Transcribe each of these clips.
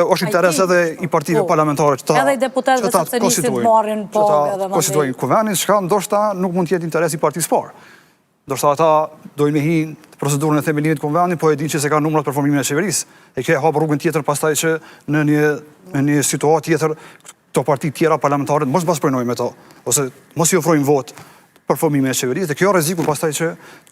është interes edhe i partive parlamentare që edhe i deputetëve sepse nisin të marrin po edhe mandej. Konstituojnë kuvendin, çka ndoshta nuk mund të jetë interes i partisë parë. Ndoshta ata dojnë me hi procedurën e themelimit të kuvendit, po e dinë që se ka numrat për formimin e qeverisë. E kjo e hap rrugën tjetër pastaj që në një situatë tjetër këto parti tjera parlamentare mos bashkëpunojnë me to, ose mos i ofrojnë votë për formimin e qeverisë, dhe kjo rreziku pastaj që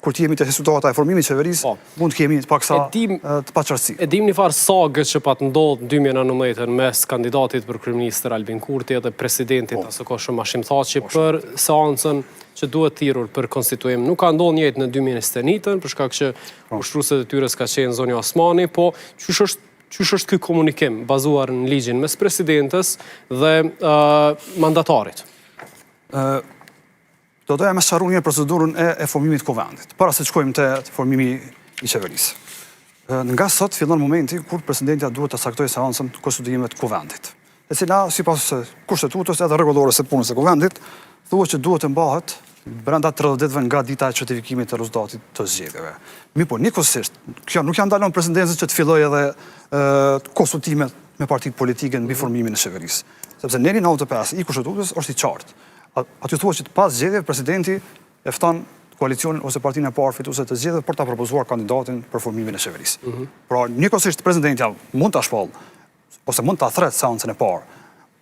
kur të jemi te situata e formimit të qeverisë, mund të kemi paksa të paqartësi. E dim një farë sagë që pat ndodh në 2019 mes kandidatit për kryeministër Albin Kurti edhe presidentit asëkohshëm Hashim Thaçi për seancën që duhet thirrur për konstituim. Nuk ka ndodhur njëjtë në 2021 për shkak që ushtruese e tyres ka qenë Zonja Osmani, po çysh është ky komunikim bazuar në ligjin mes presidentes dhe mandatarit? Do doja me sqaru një procedurën e formimit të kuvendit, para se të shkojmë te formimi i qeverisë. Nga sot fillon momenti kur presidentja duhet të saktojë seancën të konstituimit të kuvendit, e cila sipas kushtetutës edhe rregullores së punës së kuvendit thuhet që duhet të mbahet brenda 30 ditëve nga dita e certifikimit të rezultatit të zgjedhjeve. Mirpo nikosisht, kjo nuk janë ndalon presidencës që të fillojë edhe konsultimet me partitë politike mbi formimin e qeverisë, sepse neri 95 i kushtetutës është i qartë. Aty thuhet që pas zgjedhjeve presidenti e fton koalicionin ose partinë e parë fituese të zgjedhjeve për ta propozuar kandidatin për formimin e qeverisë. Pra, njëkohësisht presidentja mund ta shpall ose mund ta thret seancën e parë,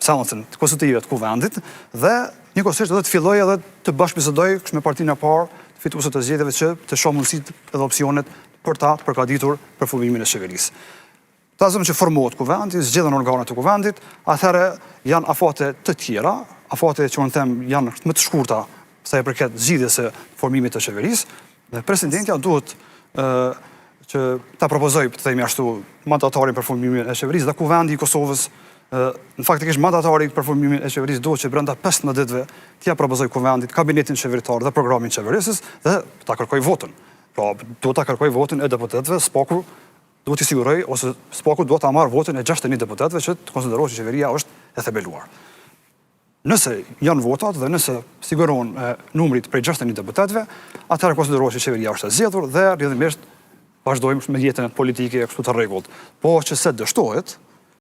seancën konstitutive të kuvendit, dhe njëkohësisht edhe të fillojë edhe të bashkëbisedojë me partinë e parë fituese të zgjedhjeve që të shohë mundësitë edhe opsionet për ta përgatitur për formimin e qeverisë. Ta zëmë që formohet kuvendi, zgjedhen organet të kuvendit, atëherë janë afate të tjera, afate që unë them janë më të shkurta sa i përket zgjidhjes së formimit të qeverisë, dhe presidentja duhet që ta propozojë, të themi ashtu, mandatarin për formimin e qeverisë, dhe kuvendi i Kosovës, në faktikisht mandatari për formimin e qeverisë duhet që brenda 15 ditëve t'ia propozojë kuvendit kabinetin qeveritar dhe programin qeverisës dhe ta kërkojë votën. Pra, duhet ta kërkojë votën e deputetëve, SPAKu duhet t'i sigurojë, ose SPAKu duhet ta marrë votën e 61 deputetëve që të konsiderohet që qeveria është e themeluar. Nëse janë votat dhe nëse sigurohen numrit prej 61 deputetëve, atëherë konsiderohet që qeveria është e zgjedhur dhe rrjedhimisht vazhdojmë me jetën politike kështu të rregullt. Po që se dështohet,